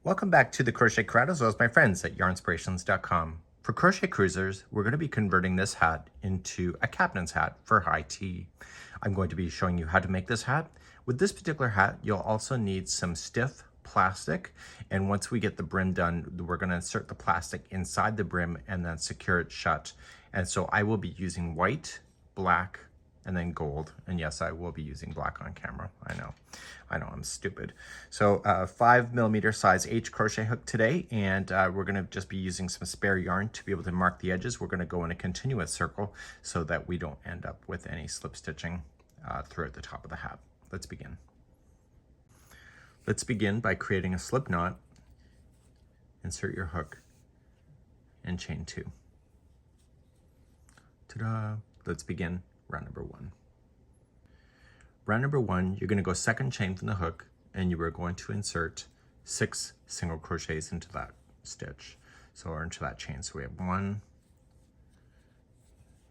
Welcome back to the Crochet Crowd, as well as my friends at yarnspirations.com. For Crochet Cruisers, we're going to be converting this hat into a captain's hat for high tea. I'm going to be showing you how to make this hat. With this particular hat, you'll also need some stiff plastic, and once we get the brim done, we're going to insert the plastic inside the brim and then secure it shut. And so I will be using white, black, and then gold. And yes, I will be using black on camera. I know I'm stupid. So 5mm size H crochet hook today, and we're gonna just be using some spare yarn to be able to mark the edges. We're gonna go in a continuous circle so that we don't end up with any slip stitching throughout the top of the hat. Let's begin. Let's begin by creating a slip knot. Insert your hook and chain 2. Ta-da! Let's begin round number 1. Round number 1, you're going to go second chain from the hook, and you are going to insert 6 single crochets into that stitch, or into that chain. So we have 1,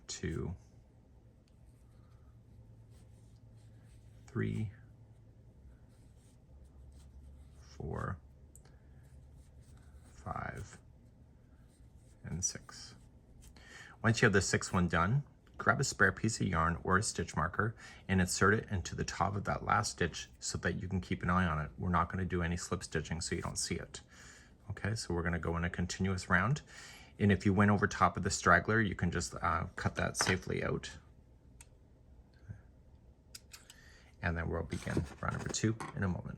2, 3, 4, 5, and 6. Once you have the 6th one done, grab a spare piece of yarn or a stitch marker and insert it into the top of that last stitch so that you can keep an eye on it. We're not going to do any slip stitching so you don't see it. Okay, so we're going to go in a continuous round. And if you went over top of the straggler, you can just cut that safely out. And then we'll begin round number 2 in a moment.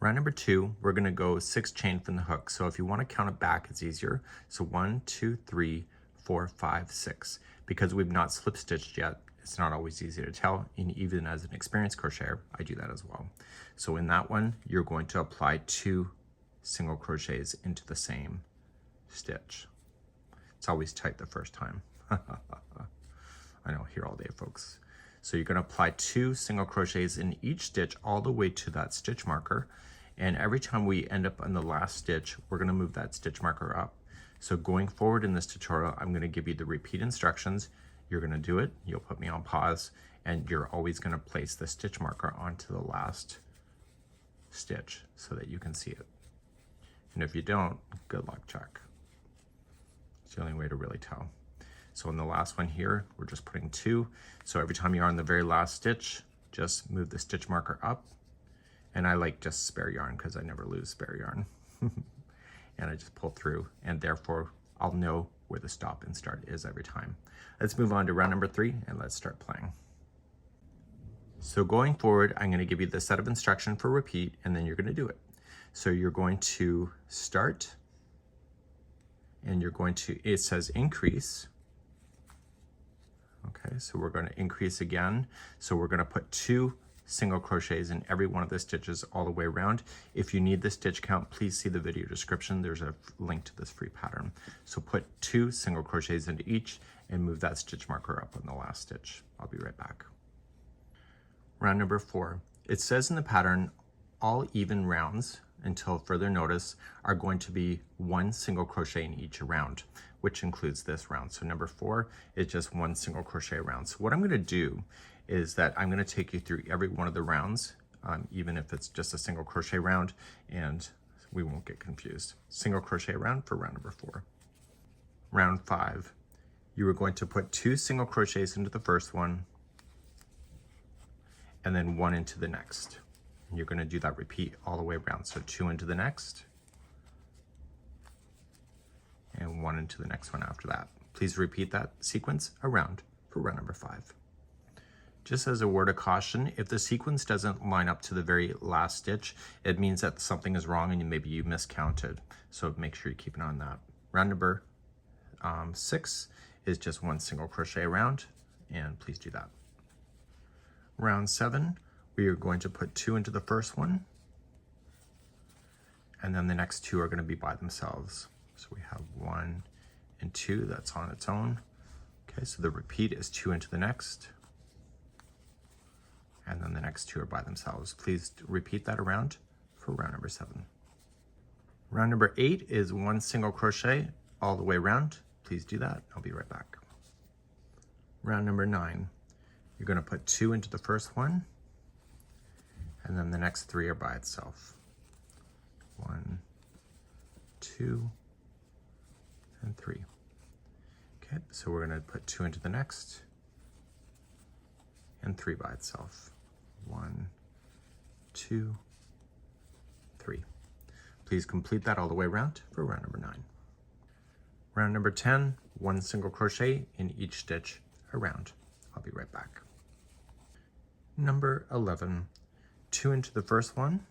Round number 2, we're going to go 6 chain from the hook. So if you want to count it back, it's easier. So 1, 2, 3, 4, 5, 6. Because we've not slip stitched yet, it's not always easy to tell, and even as an experienced crocheter, I do that as well. So in that one, you're going to apply 2 single crochets into the same stitch. It's always tight the first time. I know, here all day, folks. So you're going to apply 2 single crochets in each stitch all the way to that stitch marker, and every time we end up on the last stitch, we're going to move that stitch marker up. So going forward in this tutorial, I'm going to give you the repeat instructions. You're going to do it, you'll put me on pause, and you're always going to place the stitch marker onto the last stitch so that you can see it. And if you don't, good luck, Chuck. It's the only way to really tell. So in the last one here, we're just putting 2. So every time you're on the very last stitch, just move the stitch marker up. And I like just spare yarn because I never lose spare yarn. And I just pull through, and therefore I'll know where the stop and start is every time. Let's move on to round number 3 and let's start playing. So going forward, I'm going to give you the set of instruction for repeat, and then you're going to do it. So you're going to start, and you're going to, it says increase. Okay, so we're going to increase again. So we're going to put 2 single crochets in every one of the stitches all the way around. If you need the stitch count, please see the video description. There's a link to this free pattern. So put 2 single crochets into each and move that stitch marker up on the last stitch. I'll be right back. Round number 4. It says in the pattern, all even rounds until further notice are going to be 1 single crochet in each round, which includes this round. So number 4 is just 1 single crochet round. So what I'm going to do is that I'm going to take you through every one of the rounds, even if it's just a single crochet round, and we won't get confused. Single crochet round for round number 4. Round 5, you are going to put 2 single crochets into the first one, and then 1 into the next. And you're going to do that repeat all the way around. So 2 into the next, and 1 into the next one after that. Please repeat that sequence around for round number 5. Just as a word of caution, if the sequence doesn't line up to the very last stitch, it means that something is wrong and maybe you miscounted. So make sure you keep an eye on that. Round number 6 is just 1 single crochet round, and please do that. Round 7, we are going to put 2 into the first one, and then the next 2 are going to be by themselves. So we have 1 and 2, that's on its own. Okay, so the repeat is 2 into the next, and then the next 2 are by themselves. Please repeat that around for round number 7. Round number 8 is 1 single crochet all the way around. Please do that. I'll be right back. Round number 9, you're going to put 2 into the first one, and then the next 3 are by itself. 1, 2, and 3. Okay, so we're going to put 2 into the next, and 3 by itself. 1, 2, 3. Please complete that all the way around for round number 9. Round number 10, 1 single crochet in each stitch around. I'll be right back. Number 11, 2 into the first one,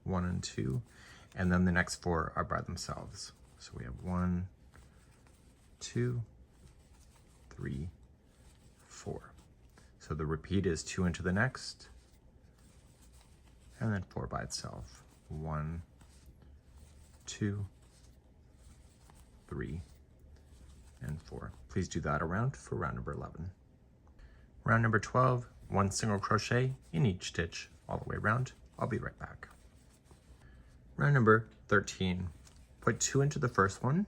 1 and 2, and then the next 4 are by themselves. So we have 1, 2, 3, 4. So the repeat is 2 into the next, and then 4 by itself. 1, 2, 3, and 4. Please do that around for round number 11. Round number 12, 1 single crochet in each stitch all the way around. I'll be right back. Round number 13, put 2 into the first one,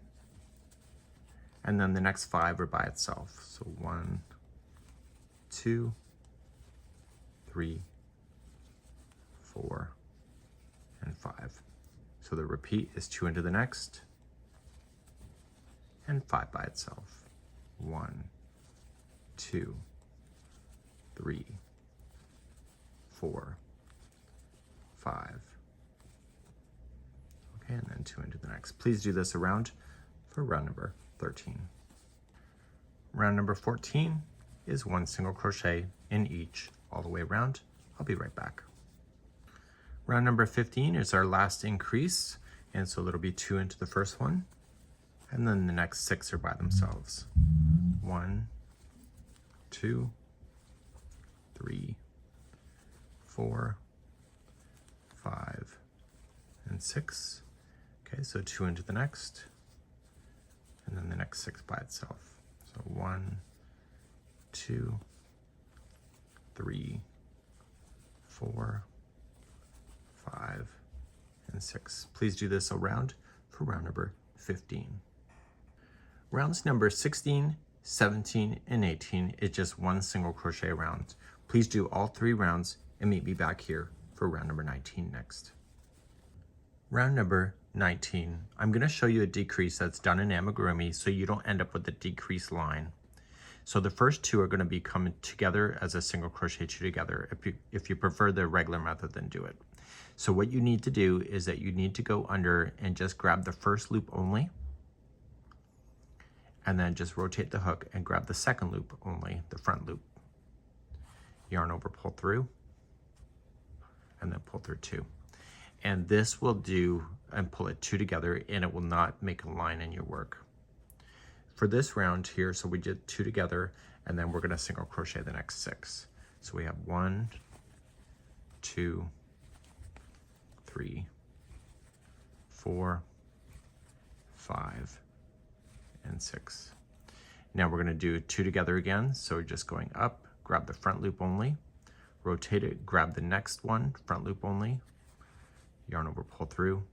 and then the next 5 are by itself. So 1, 2, 3, 4, and 5. So the repeat is 2 into the next, and 5 by itself. 1, 2, 3, 4, 5. Okay, and then 2 into the next. Please do this around for round number 13. Round number 14 is 1 single crochet in each all the way around. I'll be right back. Round number 15 is our last increase, and so it'll be 2 into the first one, and then the next 6 are by themselves. 1, 2, 3, 4, 5, and 6. Okay, so 2 into the next, and then the next 6 by itself. So 1, 2, 3, 4, 5, and 6. Please do this around for round number 15. Rounds number 16, 17, and 18 is just 1 single crochet round. Please do all 3 rounds and meet me back here for round number 19 next. Round number 19, I'm going to show you a decrease that's done in amigurumi so you don't end up with a decreased line. So the first 2 are going to be coming together as a single crochet 2 together. If you prefer the regular method, then do it. So what you need to do is that you need to go under and just grab the first loop only, and then just rotate the hook and grab the second loop only, the front loop. Yarn over, pull through, and then pull through 2. And this will do, and pull it 2 together, and it will not make a line in your work. For this round here, so we did 2 together, and then we're going to single crochet the next 6. So we have 1, 2, 3, 4, 5, and 6. Now we're going to do 2 together again. So we're just going up, grab the front loop only, rotate it, grab the next one, front loop only, yarn over, pull through,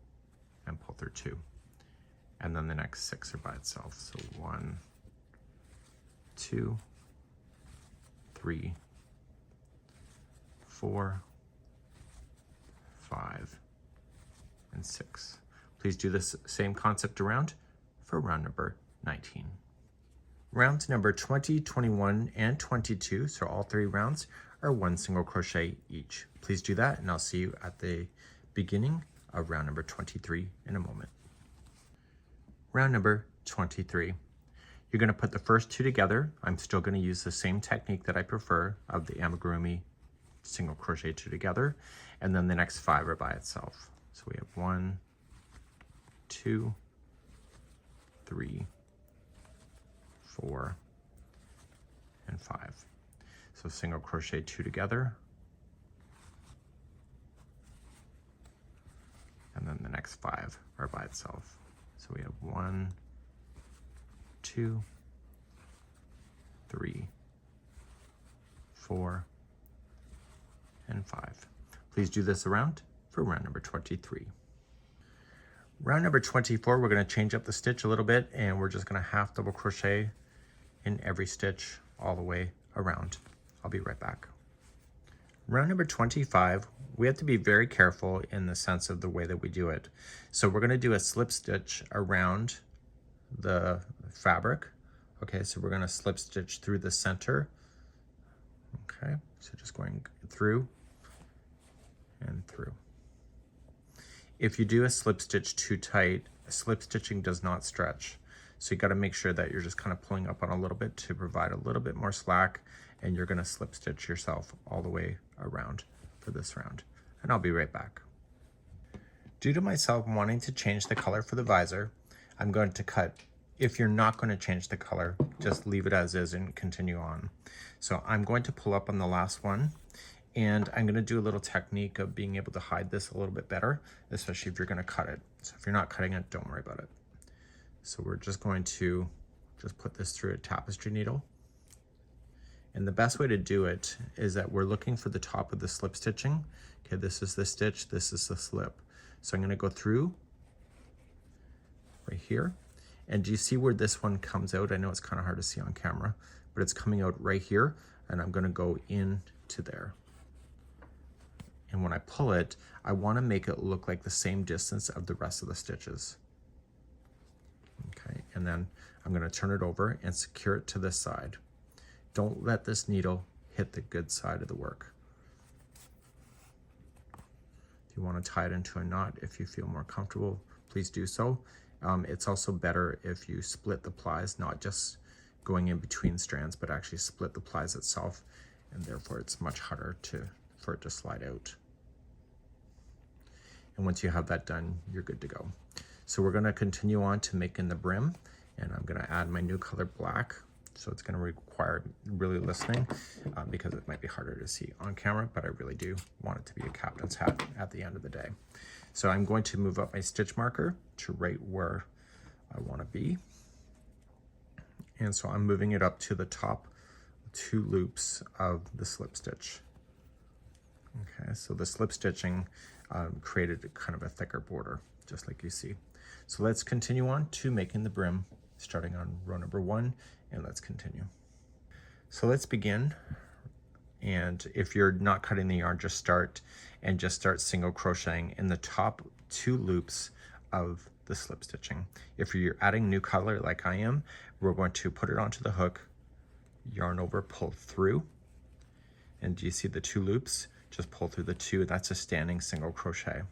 and pull through 2. And then the next 6 are by itself. So 1, 2, 3, 4, 5, and 6. Please do this same concept around for round number 19. Rounds number 20, 21, and 22, so all 3 rounds are 1 single crochet each. Please do that, and I'll see you at the beginning of round number 23 in a moment. Round number 23. You're going to put the first 2 together. I'm still going to use the same technique that I prefer of the amigurumi single crochet 2 together, and then the next 5 are by itself. So we have 1, 2, 3, 4, and 5. So single crochet 2 together, and then the next 5 are by itself. So we have 1, 2, 3, 4, and 5. Please do this around for round number 23. Round number 24, we're going to change up the stitch a little bit, and we're just going to half double crochet in every stitch all the way around. I'll be right back. Round number 25, we have to be very careful in the sense of the way that we do it. So we're going to do a slip stitch around the fabric. Okay, so we're going to slip stitch through the center. Okay, so just going through and through. If you do a slip stitch too tight, slip stitching does not stretch. So you got to make sure that you're just kind of pulling up on a little bit to provide a little bit more slack, and you're going to slip stitch yourself all the way around for this round. And I'll be right back. Due to myself wanting to change the color for the visor, I'm going to cut. If you're not going to change the color, just leave it as is and continue on. So I'm going to pull up on the last one, and I'm going to do a little technique of being able to hide this a little bit better, especially if you're going to cut it. So if you're not cutting it, don't worry about it. So we're just going to just put this through a tapestry needle. And the best way to do it is that we're looking for the top of the slip stitching. Okay, this is the stitch, this is the slip. So I'm going to go through right here. And do you see where this one comes out? I know it's kind of hard to see on camera, but it's coming out right here, and I'm going to go into there. And when I pull it, I want to make it look like the same distance of the rest of the stitches. Okay, and then I'm going to turn it over and secure it to this side. Don't let this needle hit the good side of the work. If you want to tie it into a knot, if you feel more comfortable, please do so. It's also better if you split the plies, not just going in between strands, but actually split the plies itself, and therefore it's much harder for it to slide out. And once you have that done, you're good to go. So we're going to continue on to making the brim, and I'm going to add my new color black. So it's going to require really listening because it might be harder to see on camera, but I really do want it to be a captain's hat at the end of the day. So I'm going to move up my stitch marker to right where I want to be. And so I'm moving it up to the top 2 loops of the slip stitch. Okay, so the slip stitching created kind of a thicker border, just like you see. So let's continue on to making the brim, starting on row number 1, and let's continue. So let's begin. And if you're not cutting the yarn, just start single crocheting in the top 2 loops of the slip stitching. If you're adding new color like I am, we're going to put it onto the hook, yarn over, pull through, and do you see the 2 loops? Just pull through the 2, that's a standing single crochet.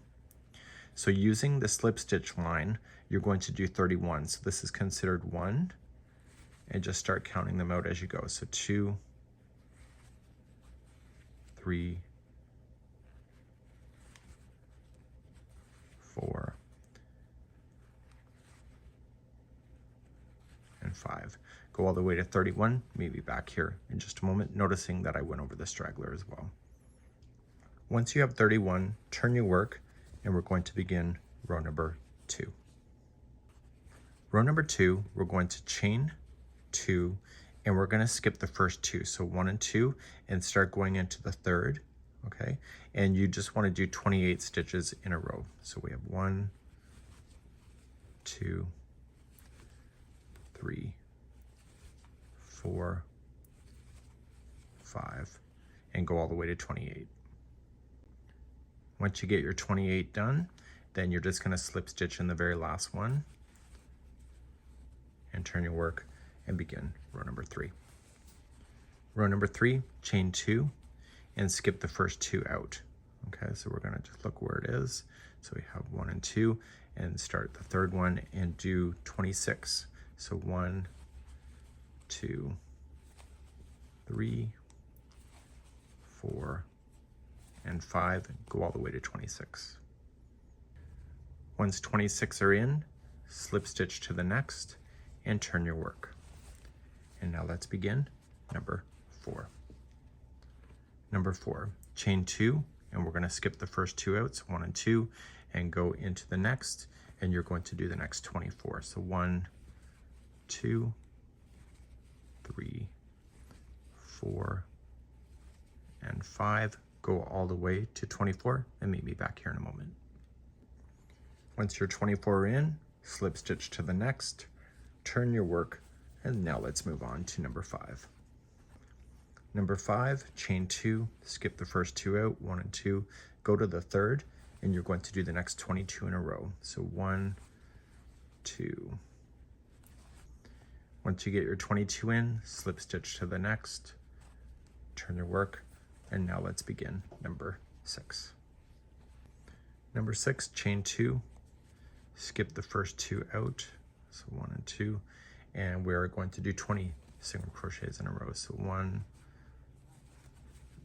So using the slip stitch line, you're going to do 31. So this is considered 1, and just start counting them out as you go. So 2, 3, 4, and 5. Go all the way to 31, maybe back here in just a moment, noticing that I went over the straggler as well. Once you have 31, turn your work, and we're going to begin row number 2. Row number 2, we're going to chain 2, and we're going to skip the first 2, so 1 and 2, and start going into the 3rd, okay? And you just want to do 28 stitches in a row. So we have 1, 2, 3, 4, 5, and go all the way to 28. Once you get your 28 done, then you're just going to slip stitch in the very last one and turn your work and begin row number 3. Row number 3, chain 2 and skip the first 2 out. Okay, so we're going to just look where it is. So we have 1 and 2, and start the 3rd one and do 26. So 1, 2, 3, 4, and 5, and go all the way to 26. Once 26 are in, slip stitch to the next and turn your work. And now let's begin number 4. Number 4, chain 2, and we're going to skip the first 2 out, so 1 and 2, and go into the next, and you're going to do the next 24. So 1, 2, 3, 4, and 5. Go all the way to 24 and meet me back here in a moment. Once you're 24 in, slip stitch to the next, turn your work, and now let's move on to number 5. Number 5, chain 2, skip the first 2 out, 1 and 2, go to the third, and you're going to do the next 22 in a row. So 1, 2. Once you get your 22 in, slip stitch to the next, turn your work, and now let's begin number 6. Number 6, chain 2, skip the first 2 out, so 1 and 2, and we're going to do 20 single crochets in a row. So 1,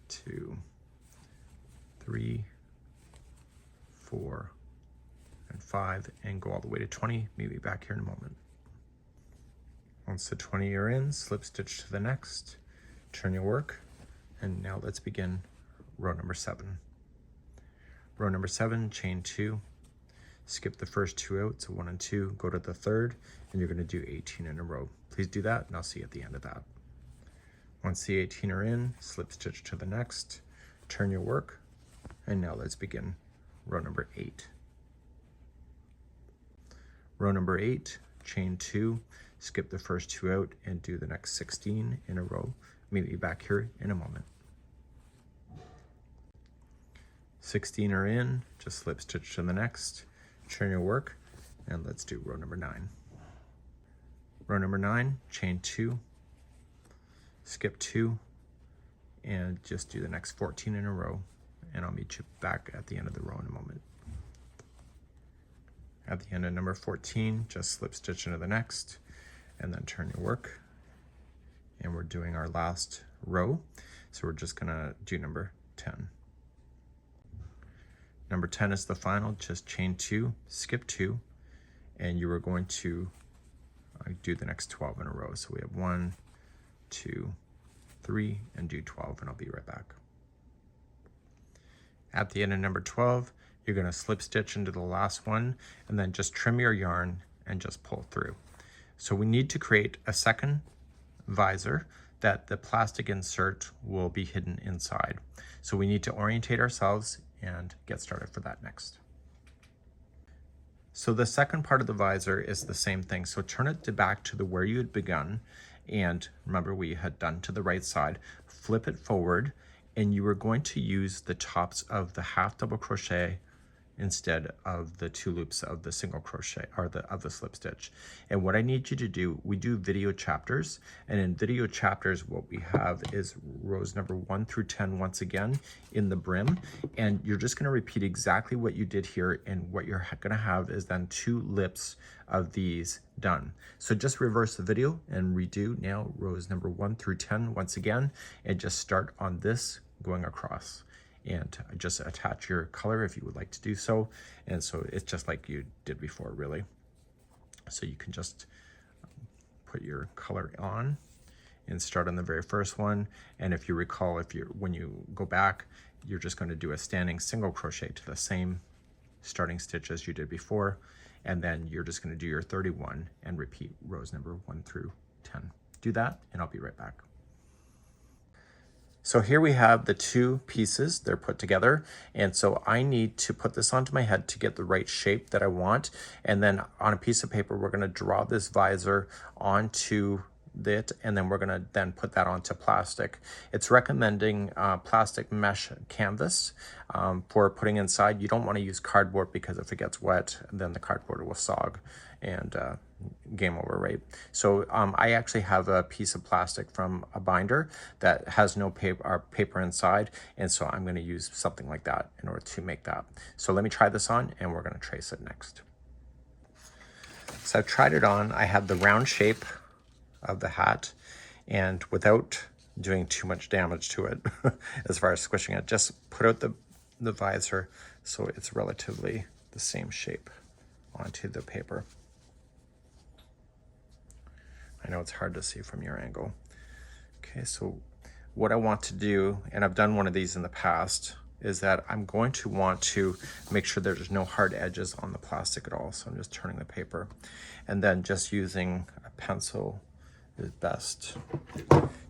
2, 3, 4, and 5, and go all the way to 20. Meet me back here in a moment. Once the 20 are in, slip stitch to the next, turn your work, and now let's begin row number 7. Row number 7, chain 2, skip the first 2 out, so 1 and 2, go to the third, and you're going to do 18 in a row. Please do that, and I'll see you at the end of that. Once the 18 are in, slip stitch to the next, turn your work, and now let's begin row number 8. Row number 8, chain 2, skip the first 2 out, and do the next 16 in a row. Meet me back here in a moment. 16 are in, just slip stitch to the next, turn your work, and let's do row number 9. Row number 9, chain 2, skip 2, and just do the next 14 in a row, and I'll meet you back at the end of the row in a moment. At the end of number 14, just slip stitch into the next, and then turn your work, and we're doing our last row, so we're just gonna do number 10. Number 10 is the final, just chain 2, skip 2, and you are going to do the next 12 in a row. So we have 1, 2, 3, and do 12, and I'll be right back. At the end of number 12, you're going to slip stitch into the last one, and then just trim your yarn and just pull through. So we need to create a second visor that the plastic insert will be hidden inside. So we need to orientate ourselves and get started for that next. So the second part of the visor is the same thing. So turn it back to where you had begun, and remember we had done to the right side, flip it forward, and you are going to use the tops of the half double crochet instead of the 2 loops of the single crochet or of the slip stitch. And what I need you to do, we do video chapters, and in video chapters what we have is rows number 1 through 10 once again in the brim, and you're just going to repeat exactly what you did here, and what you're going to have is then 2 lips of these done. So just reverse the video and redo now rows number 1 through 10 once again, and just start on this going across. And just attach your color if you would like to do so. And so it's just like you did before, really. So you can just put your color on and start on the very first one. And if you recall, when you go back, you're just going to do a standing single crochet to the same starting stitch as you did before. And then you're just going to do your 31 and repeat rows number 1 through 10. Do that, and I'll be right back. So here we have the 2 pieces, they're put together. And so I need to put this onto my head to get the right shape that I want. And then on a piece of paper, we're gonna draw this visor onto it, and then we're gonna then put that onto plastic. It's recommending plastic mesh canvas for putting inside. You don't wanna use cardboard because if it gets wet, then the cardboard will sog and game over, right? So I actually have a piece of plastic from a binder that has no paper inside, and so I'm going to use something like that in order to make that. So let me try this on, and we're going to trace it next. So I've tried it on. I have the round shape of the hat, and without doing too much damage to it as far as squishing it, just put out the visor so it's relatively the same shape onto the paper. I know it's hard to see from your angle. Okay, so what I want to do, and I've done one of these in the past, is that I'm going to want to make sure there's no hard edges on the plastic at all. So I'm just turning the paper, and then just using a pencil is best.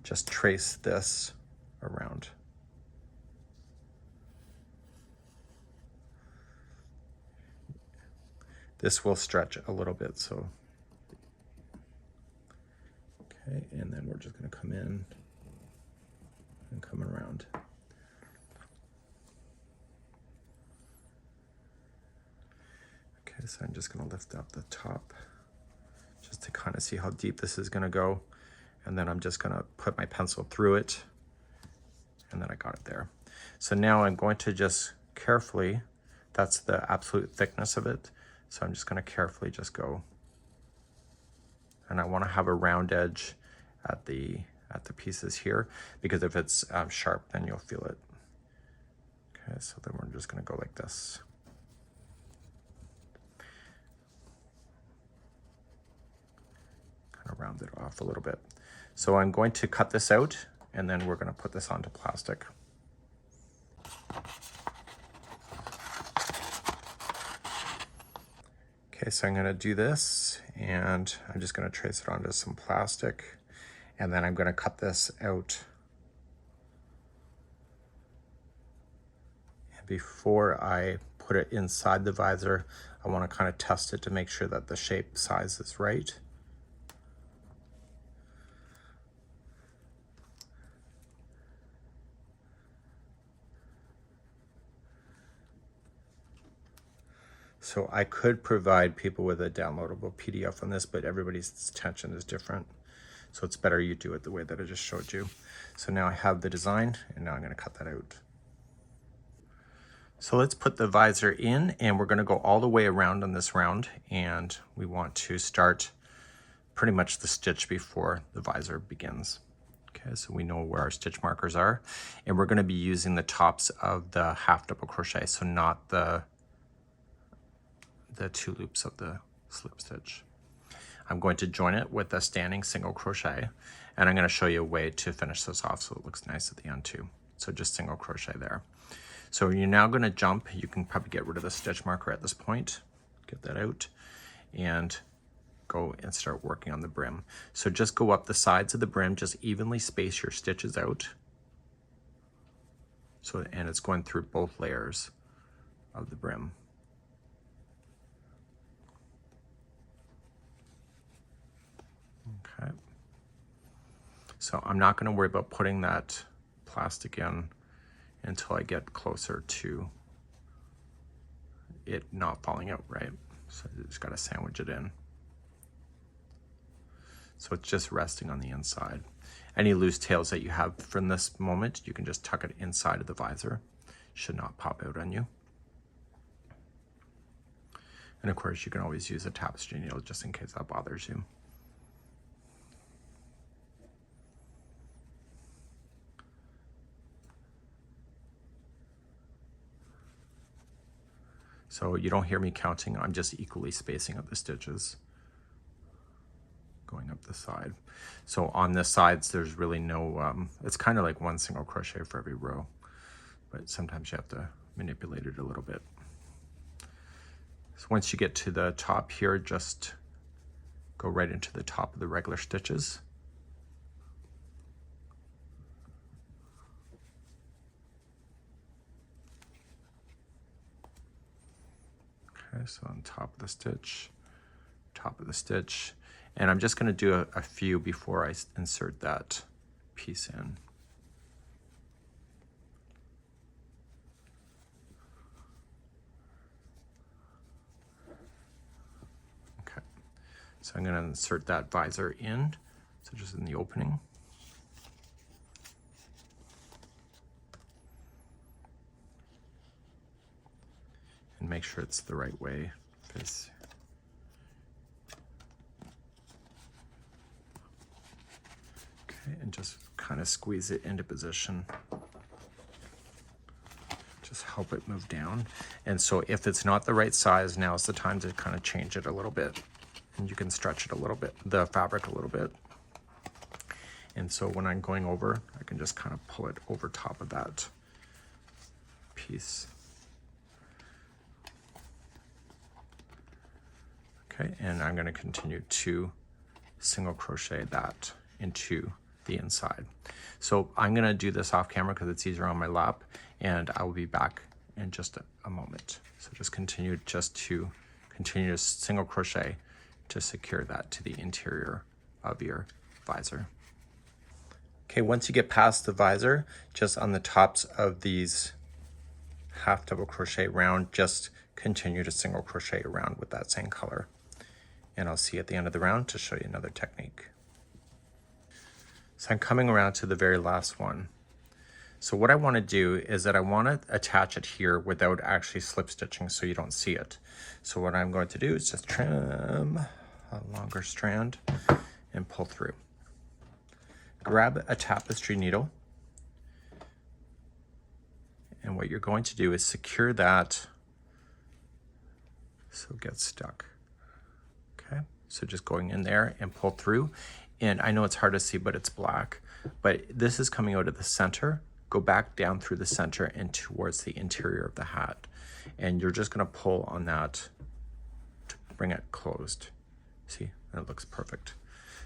Just trace this around. This will stretch a little bit, so okay, and then we're just going to come in coming around. Okay, so I'm just gonna lift up the top just to kind of see how deep this is gonna go. And then I'm just gonna put my pencil through it, and then I got it there. So now I'm going to just carefully, that's the absolute thickness of it. So I'm just gonna carefully just go. And I wanna have a round edge at the pieces here, because if it's sharp, then you'll feel it. Okay, so then we're just gonna go like this. Kind of round it off a little bit. So I'm going to cut this out, and then we're gonna put this onto plastic. Okay, so I'm gonna do this, and I'm just gonna trace it onto some plastic, and then I'm gonna cut this out. And before I put it inside the visor, I wanna kind of test it to make sure that the shape size is right. So I could provide people with a downloadable PDF on this, but everybody's tension is different. So it's better you do it the way that I just showed you. So now I have the design, and now I'm gonna cut that out. So let's put the visor in, and we're gonna go all the way around on this round, and we want to start pretty much the stitch before the visor begins. Okay, so we know where our stitch markers are, and we're gonna be using the tops of the half double crochet, so not the 2 loops of the slip stitch. I'm going to join it with a standing single crochet, and I'm going to show you a way to finish this off so it looks nice at the end too. So just single crochet there. So you're now going to jump. You can probably get rid of the stitch marker at this point, get that out, and go and start working on the brim. So just go up the sides of the brim, just evenly space your stitches out. So, and it's going through both layers of the brim. Okay, so I'm not going to worry about putting that plastic in until I get closer to it not falling out, right? So I just got to sandwich it in. So it's just resting on the inside. Any loose tails that you have from this moment, you can just tuck it inside of the visor. Should not pop out on you. And of course, you can always use a tapestry needle just in case that bothers you. So you don't hear me counting, I'm just equally spacing up the stitches going up the side. So on the sides, there's really no, it's kind of like one single crochet for every row, but sometimes you have to manipulate it a little bit. So once you get to the top here, just go right into the top of the regular stitches. Okay, so on top of the stitch, and I'm just going to do a few before I insert that piece in. Okay, so I'm going to insert that visor in, so just in the opening. And make sure it's the right way. Face. Okay, and just kind of squeeze it into position. Just help it move down. And so if it's not the right size, now's the time to kind of change it a little bit. And you can stretch it a little bit, the fabric a little bit. And so when I'm going over, I can just kind of pull it over top of that piece. Okay, and I'm going to continue to single crochet that into the inside. So I'm going to do this off camera because it's easier on my lap, and I will be back in just a moment. So just continue to single crochet to secure that to the interior of your visor. Okay, once you get past the visor, just on the tops of these half double crochet round, just continue to single crochet around with that same color. And I'll see you at the end of the round to show you another technique. So I'm coming around to the very last one. So what I want to do is that I want to attach it here without actually slip stitching so you don't see it. So what I'm going to do is just trim a longer strand and pull through. Grab a tapestry needle, and what you're going to do is secure that so it gets stuck. Okay, so just going in there and pull through. And I know it's hard to see, but it's black. But this is coming out of the center. Go back down through the center and towards the interior of the hat. And you're just gonna pull on that to bring it closed. See, and it looks perfect.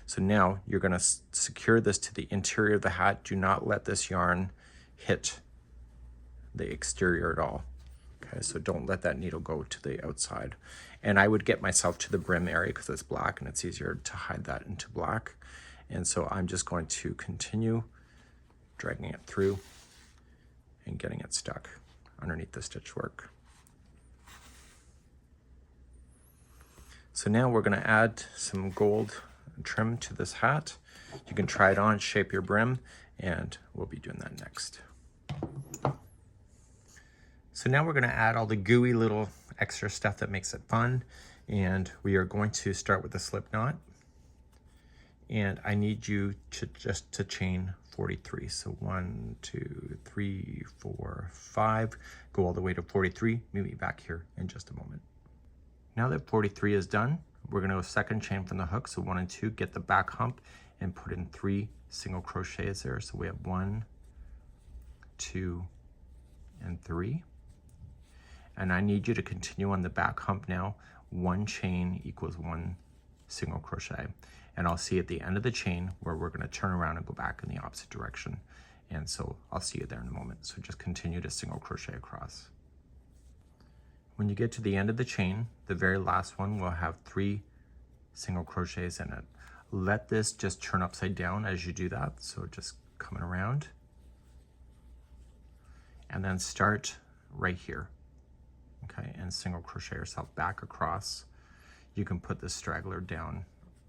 So now you're gonna secure this to the interior of the hat. Do not let this yarn hit the exterior at all. Okay, so don't let that needle go to the outside. And I would get myself to the brim area because it's black and it's easier to hide that into black. And so I'm just going to continue dragging it through and getting it stuck underneath the stitch work. So now we're going to add some gold trim to this hat. You can try it on, shape your brim, and we'll be doing that next. So now we're going to add all the gooey little extra stuff that makes it fun, and we are going to start with the slip knot. And I need you to just to chain 43. So 1, 2, 3, 4, 5. Go all the way to 43. Meet me back here in just a moment. Now that 43 is done, we're going to go second chain from the hook. So 1 and 2, get the back hump and put in 3 single crochets there. So we have 1, 2, and 3. And I need you to continue on the back hump now. 1 chain equals 1 single crochet. And I'll see at the end of the chain where we're going to turn around and go back in the opposite direction. And so I'll see you there in a moment. So just continue to single crochet across. When you get to the end of the chain, the very last one will have 3 single crochets in it. Let this just turn upside down as you do that. So just coming around. And then start right here. Okay, and single crochet yourself back across. You can put the straggler down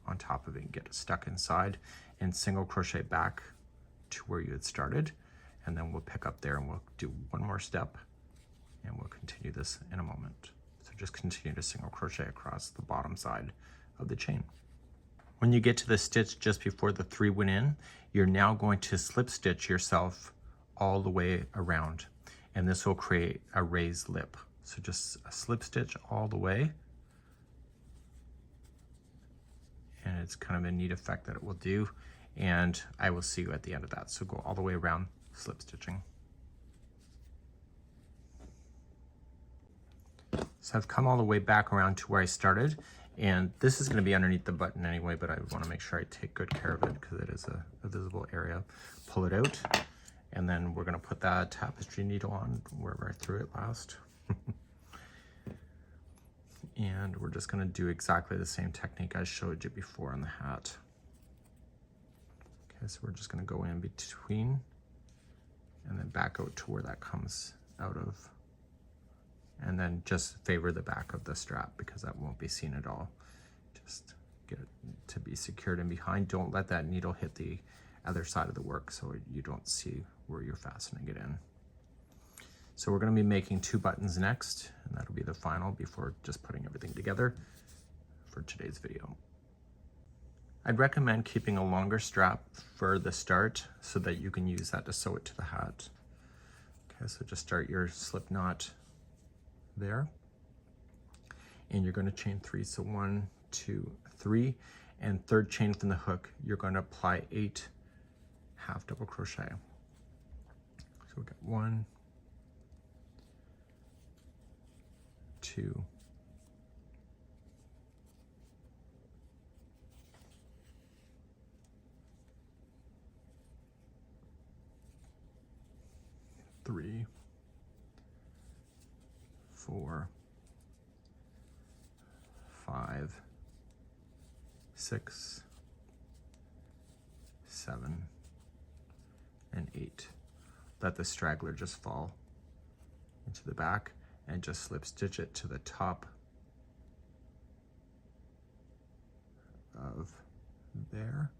on top of it and get it stuck inside, and single crochet back to where you had started, and then we'll pick up there and we'll do one more step and we'll continue this in a moment. So just continue to single crochet across the bottom side of the chain. When you get to the stitch just before the 3 went in, you're now going to slip stitch yourself all the way around, and this will create a raised lip. So just a slip stitch all the way, and it's kind of a neat effect that it will do, and I will see you at the end of that. So go all the way around, slip stitching. So I've come all the way back around to where I started, and this is going to be underneath the button anyway, but I want to make sure I take good care of it because it is a visible area. Pull it out, and then we're going to put that tapestry needle on wherever I threw it last. And we're just going to do exactly the same technique I showed you before on the hat. Okay, so we're just going to go in between and then back out to where that comes out of. And then just favor the back of the strap because that won't be seen at all. Just get it to be secured in behind. Don't let that needle hit the other side of the work so you don't see where you're fastening it in. So we're going to be making 2 buttons next, and that'll be the final before just putting everything together for today's video. I'd recommend keeping a longer strap for the start so that you can use that to sew it to the hat. Okay, so just start your slip knot there, and you're going to chain 3. So 1, 2, 3, and third chain from the hook, you're going to apply 8 half double crochet. So we got 1, 2, 3, 4, 5, 6, 7, and 8. Let the straggler just fall into the back and just slip stitch it to the top of there.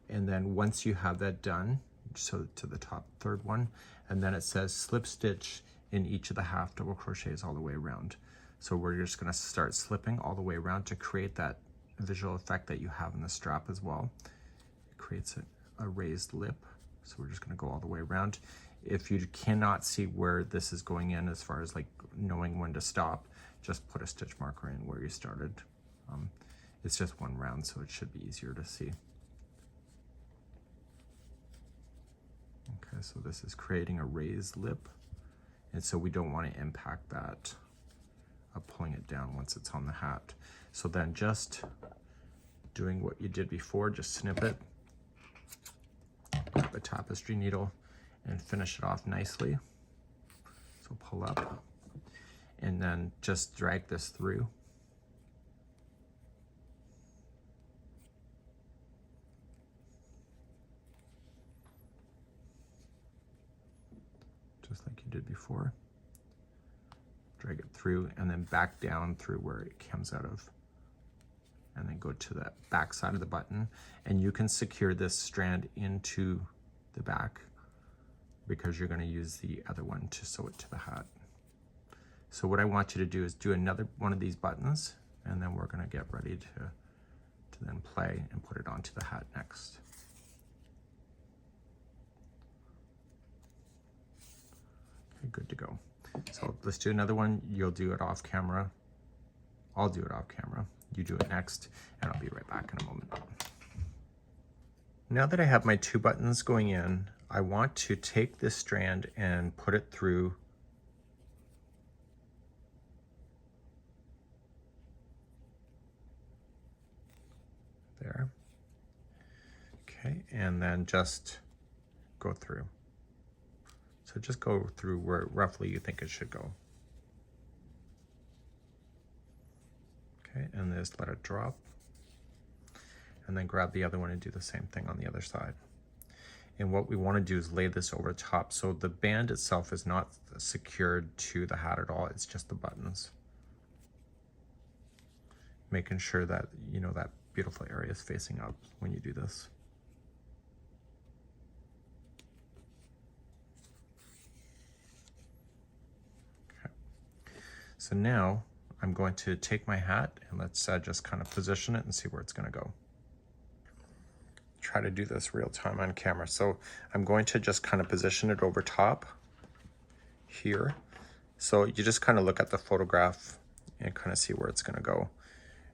And then once you have that done, so to the top third one, and then it says slip stitch in each of the half double crochets all the way around. So we're just going to start slipping all the way around to create that visual effect that you have in the strap as well. It creates a raised lip. So we're just going to go all the way around. If you cannot see where this is going in as far as like knowing when to stop, just put a stitch marker in where you started. It's just one round, so it should be easier to see. Okay, so this is creating a raised lip, and so we don't want to impact that of pulling it down once it's on the hat. So then just doing what you did before, just snip it, grab a tapestry needle, and finish it off nicely. So pull up, and then just drag this through. Just like you did before. Drag it through and then back down through where it comes out of. And then go to the back side of the button, and you can secure this strand into the back because you're going to use the other one to sew it to the hat. So what I want you to do is do another one of these buttons, and then we're going to get ready to then play and put it onto the hat next. Okay, good to go. So let's do another one. You'll do it off camera. I'll do it off camera. You do it next, and I'll be right back in a moment. Now that I have my 2 buttons going in, I want to take this strand and put it through there. Okay, and then just go through. So just go through where roughly you think it should go. Okay, and just let it drop. And then grab the other one and do the same thing on the other side. And what we want to do is lay this over top. So the band itself is not secured to the hat at all. It's just the buttons. Making sure that, you know, that beautiful area is facing up when you do this. Okay. So now I'm going to take my hat and let's just kind of position it and see where it's going to go. Try to do this real time on camera. So I'm going to just kind of position it over top here. So you just kind of look at the photograph and kind of see where it's going to go.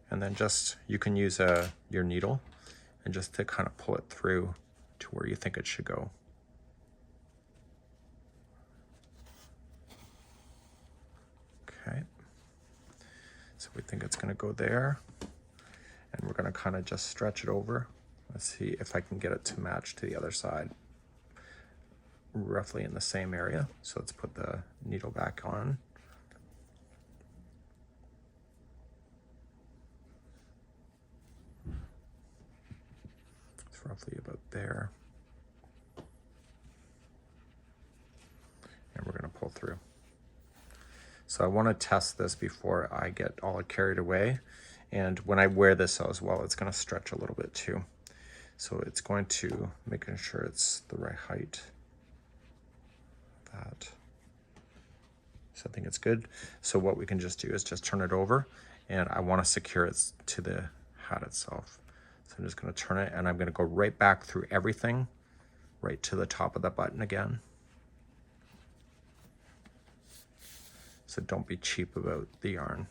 And then just, you can use your needle and just to kind of pull it through to where you think it should go. Okay. So we think it's going to go there. And we're going to kind of just stretch it over. Let's see if I can get it to match to the other side, roughly in the same area. So let's put the needle back on. It's roughly about there. And we're going to pull through. So I want to test this before I get all carried away. And when I wear this as well, it's going to stretch a little bit too. So it's going to making sure it's the right height. That. So I think it's good. So what we can just do is just turn it over, and I want to secure it to the hat itself. So I'm just going to turn it, and I'm going to go right back through everything, right to the top of the button again. So don't be cheap about the yarn.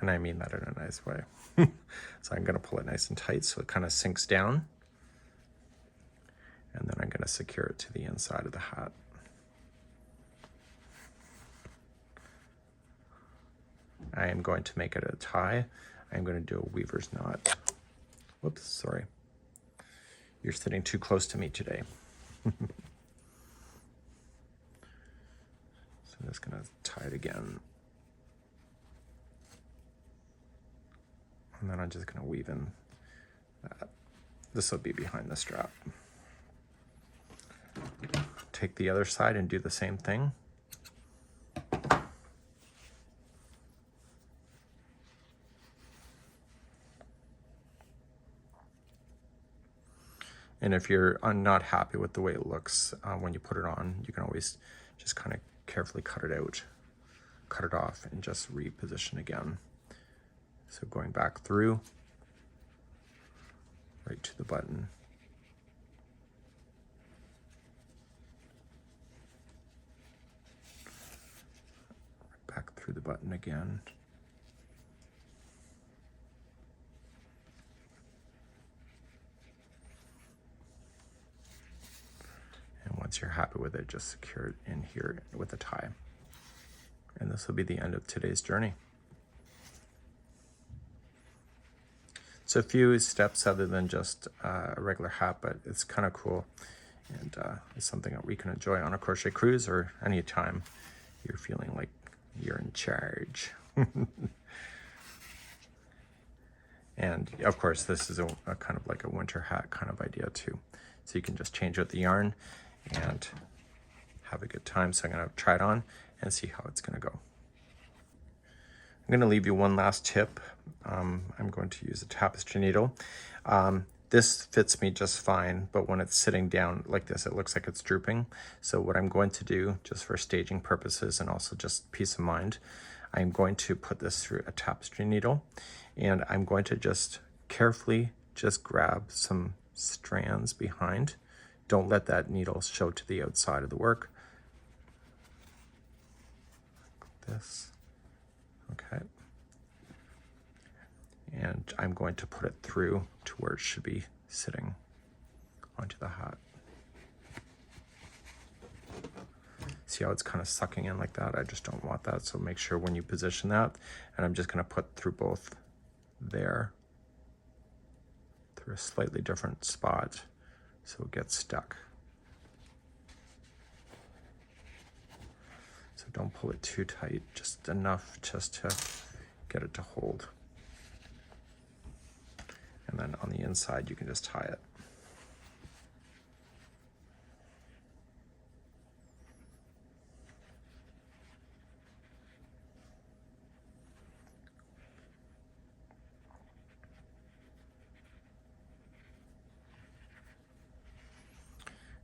And I mean that in a nice way. So I'm going to pull it nice and tight so it kind of sinks down. And then I'm going to secure it to the inside of the hat. I am going to make it a tie. I'm going to do a weaver's knot. Whoops, sorry. You're sitting too close to me today. So I'm just going to tie it again. And then I'm just going to weave in that. This will be behind the strap. Take the other side and do the same thing. And if you're not happy with the way it looks when you put it on, you can always just kind of carefully cut it out, cut it off, and just reposition again. So going back through, right to the button. Back through the button again. And once you're happy with it, just secure it in here with a tie. And this will be the end of today's journey. So a few steps other than just a regular hat, but it's kind of cool. And it's something that we can enjoy on a crochet cruise or any time you're feeling like you're in charge. And of course, this is a kind of like a winter hat kind of idea too. So you can just change out the yarn and have a good time. So I'm gonna try it on and see how it's gonna go. I'm gonna leave you one last tip. I'm going to use a tapestry needle. This fits me just fine, but when it's sitting down like this, it looks like it's drooping. So what I'm going to do, just for staging purposes and also just peace of mind, I'm going to put this through a tapestry needle, and I'm going to just carefully just grab some strands behind. Don't let that needle show to the outside of the work. Like this. Okay. And I'm going to put it through to where it should be sitting onto the hat. See how it's kind of sucking in like that? I just don't want that. So make sure when you position that, and I'm just going to put through both there, through a slightly different spot so it gets stuck. So don't pull it too tight, just enough just to get it to hold. And then on the inside, you can just tie it.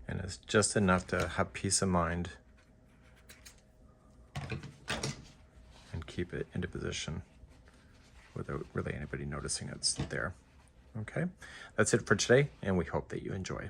And it's just enough to have peace of mind and keep it into position without really anybody noticing it's there. Okay, that's it for today, and we hope that you enjoy.